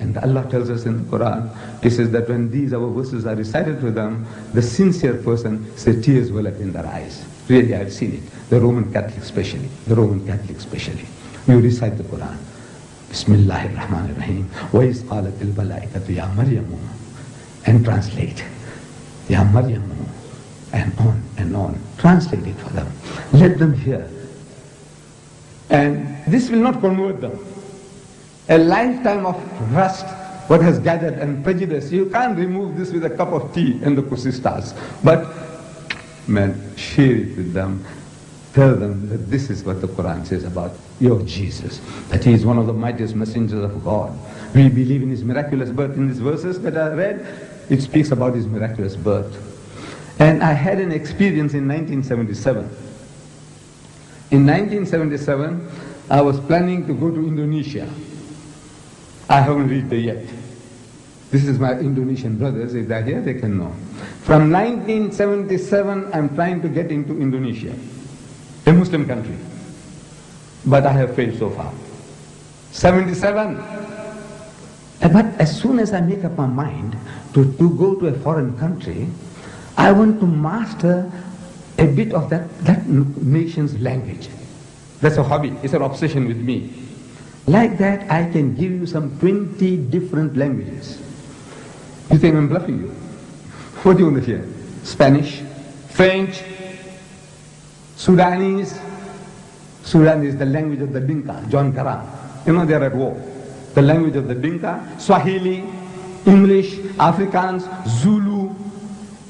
And Allah tells us in the Quran, He says that when these our verses are recited to them, the sincere person says tears well up in their eyes. Really, I have seen it. The Roman Catholics especially. The Roman Catholics especially. You recite the Quran. Bismillahir Rahmanir Rahim. وَإِذْ قَالَتِ الْمَلَائِكَةُ يَا مَرْيَمُ, and translate. Ya Maryamu, and on. Translate it for them. Let them hear. And this will not convert them. A lifetime of rust, what has gathered, and prejudice, you can't remove this with a cup of tea and the kusistas. But, man, share it with them. Tell them that this is what the Quran says about your Jesus, that He is one of the mightiest messengers of God. We believe in His miraculous birth. In these verses that I read, it speaks about His miraculous birth. And I had an experience in 1977. In 1977, I was planning to go to Indonesia. I haven't reached there yet. This is my Indonesian brothers. If they're here, they can know. From 1977, I'm trying to get into Indonesia, a Muslim country. But I have failed so far. 77. But as soon as I make up my mind to go to a foreign country, I want to master a bit of that nation's language. That's a hobby. It's an obsession with me. Like that, I can give you some 20 different languages. You think I'm bluffing you? What do you want to hear? Spanish, French, Sudanese. Sudan is the language of the Dinka, John Garang. You know, they're at war. The language of the Dinka, Swahili, English, Afrikaans, Zulu.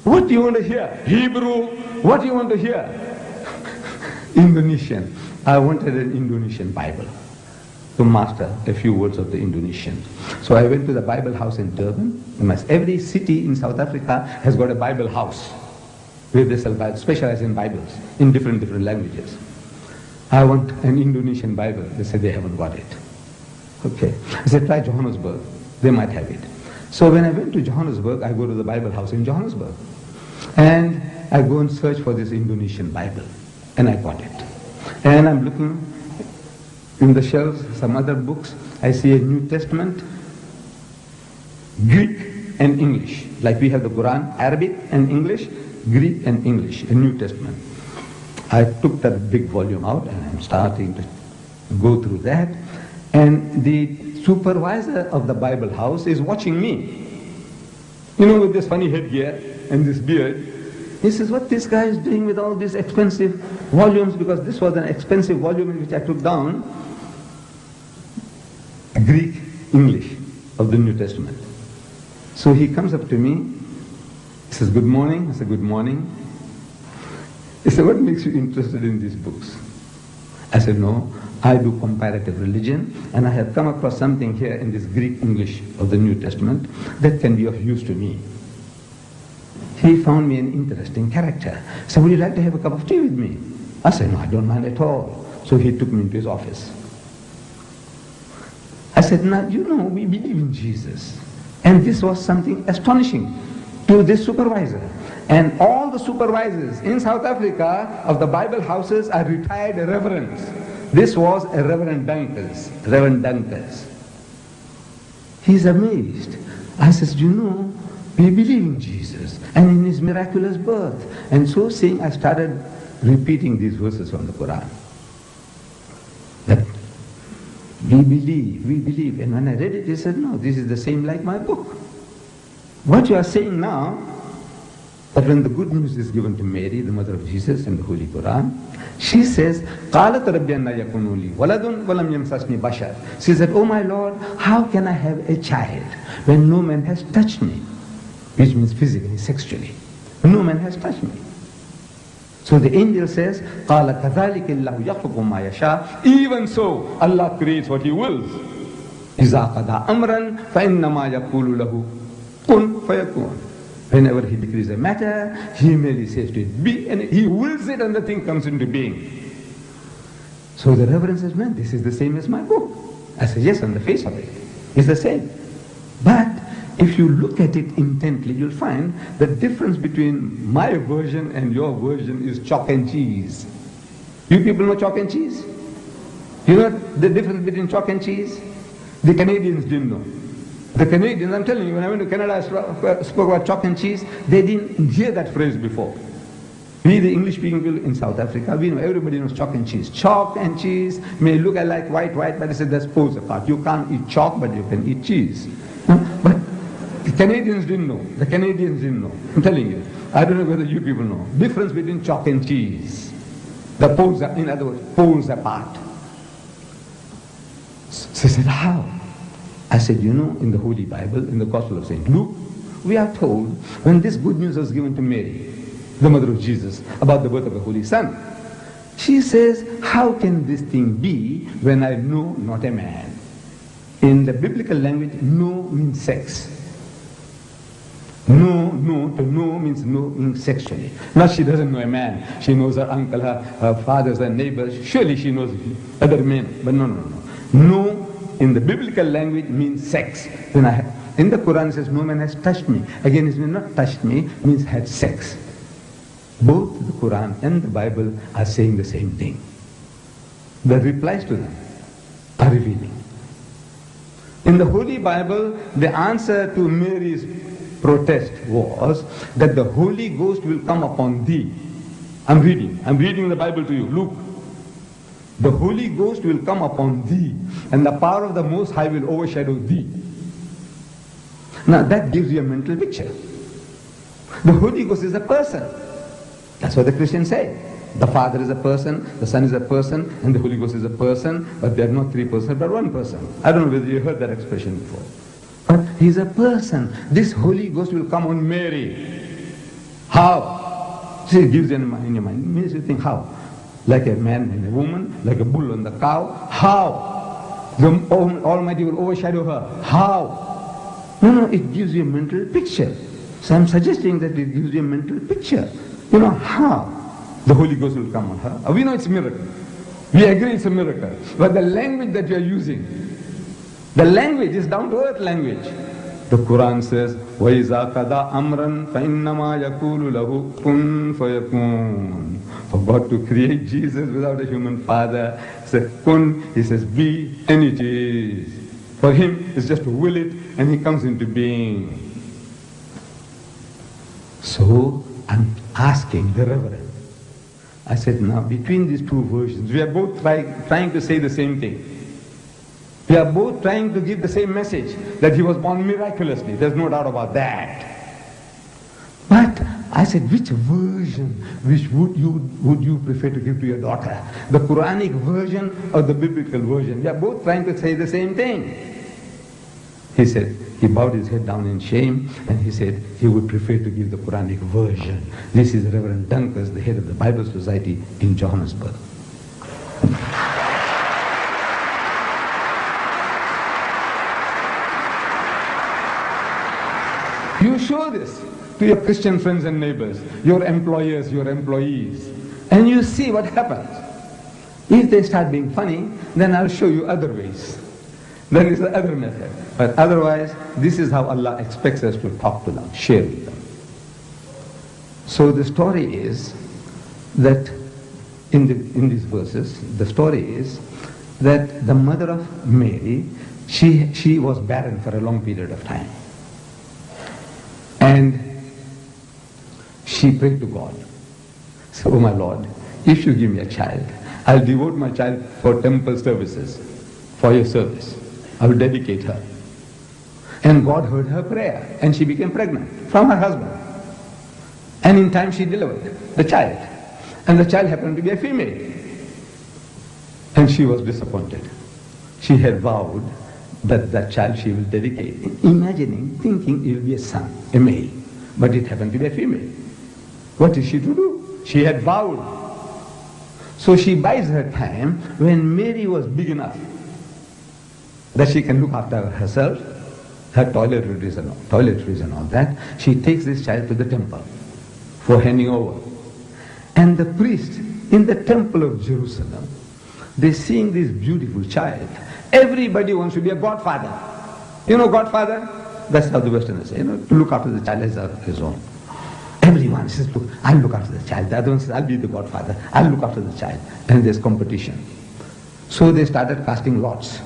What do you want to hear? Hebrew. What do you want to hear? Indonesian. I wanted an Indonesian Bible to master a few words of the Indonesian. So I went to the Bible house in Durban. Every city in South Africa has got a Bible house where they sell Bibles, specialize in Bibles in different languages. I want an Indonesian Bible. They said they haven't got it. Okay. I said, try Johannesburg. They might have it. So when I went to Johannesburg, I go to the Bible house in Johannesburg. And I go and search for this Indonesian Bible. And I got it. And I'm looking in the shelves, some other books. I see a New Testament, Greek and English. Like we have the Quran, Arabic and English, Greek and English, a New Testament. I took that big volume out and I'm starting to go through that. And the supervisor of the Bible house is watching me. You know, with this funny headgear and this beard. He says, what this guy is doing with all these expensive volumes, because this was an expensive volume which I took down, Greek, English of the New Testament. So he comes up to me, he says, good morning. I said, good morning. He said, what makes you interested in these books? I said, no, I do comparative religion, and I have come across something here in this Greek English of the New Testament that can be of use to me. He found me an interesting character. So would you like to have a cup of tea with me? I said, no, I don't mind at all. So he took me into his office. I said, now, you know, we believe in Jesus. And this was something astonishing to this supervisor. And all the supervisors in South Africa of the Bible houses are retired reverends. This was a Reverend Dunkers. He's amazed. I says, you know, we believe in Jesus and in His miraculous birth. And so saying, I started repeating these verses from the Quran. That we believe. And when I read it, he said, no, this is the same like my book. What you are saying now, that when the good news is given to Mary, the mother of Jesus, in the Holy Quran, she says, قَالَتْ رَبِّ أَنَّ يَكُنُ لِي وَلَدٌ وَلَمْ يَمْسَسْنِي بَشَرٌ. She said, oh my Lord, how can I have a child when no man has touched me? Which means physically, sexually. No man has touched me. So the angel says, قَالَ كَذَلِكَ اللَّهُ يَخْلُقُ مَا يَشَاءُ. Even so, Allah creates what He wills. إِذَا قَضَى أَمْرًا فَإِنَّمَا يَقُولُ لَهُ كُنْ فَيَكُونُ. Whenever He decrees a matter, He merely says to it, be, and He wills it and the thing comes into being. So the Reverend says, man, this is the same as my book. I said, yes, on the face of it, it's the same. But if you look at it intently, you'll find the difference between my version and your version is chalk and cheese. You people know chalk and cheese? You know the difference between chalk and cheese? The Canadians didn't know. The Canadians, I'm telling you, when I went to Canada, I spoke about chalk and cheese. They didn't hear that phrase before. We, the English-speaking people in South Africa, we know, everybody knows chalk and cheese. Chalk and cheese may look like white, but they said that's poles apart. You can't eat chalk, but you can eat cheese. But the Canadians didn't know. The Canadians didn't know. I'm telling you. I don't know whether you people know. Difference between chalk and cheese. The poles are, in other words, poles apart. So they said, how? I said, you know, in the Holy Bible, in the Gospel of St. Luke, we are told when this good news was given to Mary, the mother of Jesus, about the birth of the Holy Son, she says, how can this thing be when I know not a man? In the biblical language, know means sex. To know means sexually. Not she doesn't know a man. She knows her uncle, her fathers, her neighbors. Surely she knows other men. But no. No in the biblical language means sex. In the Quran it says, no man has touched me. Again, it means not touched me, means had sex. Both the Quran and the Bible are saying the same thing. The replies to them are revealing. In the Holy Bible, the answer to Mary's protest was that the Holy Ghost will come upon thee. I'm reading the Bible to you. Luke. The Holy Ghost will come upon thee, and the power of the Most High will overshadow thee. Now that gives you a mental picture. The Holy Ghost is a person. That's what the Christians say. The Father is a person, the Son is a person, and the Holy Ghost is a person, but they are not three persons, but one person. I don't know whether you heard that expression before. But he's a person. This Holy Ghost will come on Mary. How? See, it gives you in your mind. It means you think how? Like a man and a woman, like a bull and a cow. How? The Almighty will overshadow her. How? No, it gives you a mental picture. So I'm suggesting that it gives you a mental picture. You know, how? The Holy Ghost will come on her. We know it's a miracle. We agree it's a miracle. But the language that you are using, the language is down to earth language. The Quran says, وَإِذَا قَضَى أَمْرًا فَإِنَّمَا يَقُولُ لَهُ كُن فَيَكُونُ. For God to create Jesus without a human father, says kun, he says be, and it is. For him, it's just to will it, and he comes into being. So, I'm asking the Reverend, I said, now between these two versions, we are both trying to say the same thing. We are both trying to give the same message, that he was born miraculously. There's no doubt about that. But I said, which version would you prefer to give to your daughter? The Quranic version or the biblical version? We are both trying to say the same thing. He said, he bowed his head down in shame, and he said he would prefer to give the Quranic version. This is Reverend Dunkers, the head of the Bible Society in Johannesburg. You show this to your Christian friends and neighbors, your employers, your employees, and you see what happens. If they start being funny, then I'll show you other ways. Then it's the other method. But otherwise, this is how Allah expects us to talk to them, share with them. So the story is that in these verses, the story is that the mother of Mary, she was barren for a long period of time. And she prayed to God. So, oh my Lord, if you give me a child, I'll devote my child for temple services, for your service. I will dedicate her. And God heard her prayer, and she became pregnant from her husband. And in time she delivered the child. And the child happened to be a female. And she was disappointed. She had vowed that child she will dedicate, imagining, thinking it will be a son, a male. But it happened to be a female. What is she to do? She had vowed. So she buys her time when Mary was big enough that she can look after herself, her toiletries and all that. She takes this child to the temple for handing over. And the priest in the temple of Jerusalem, they're seeing this beautiful child. Everybody wants to be a godfather. You know godfather? That's how the Westerners say, to look after the child as his own. Everyone says, look, I'll look after the child. The other one says, I'll be the godfather. I'll look after the child. And there's competition. So they started casting lots.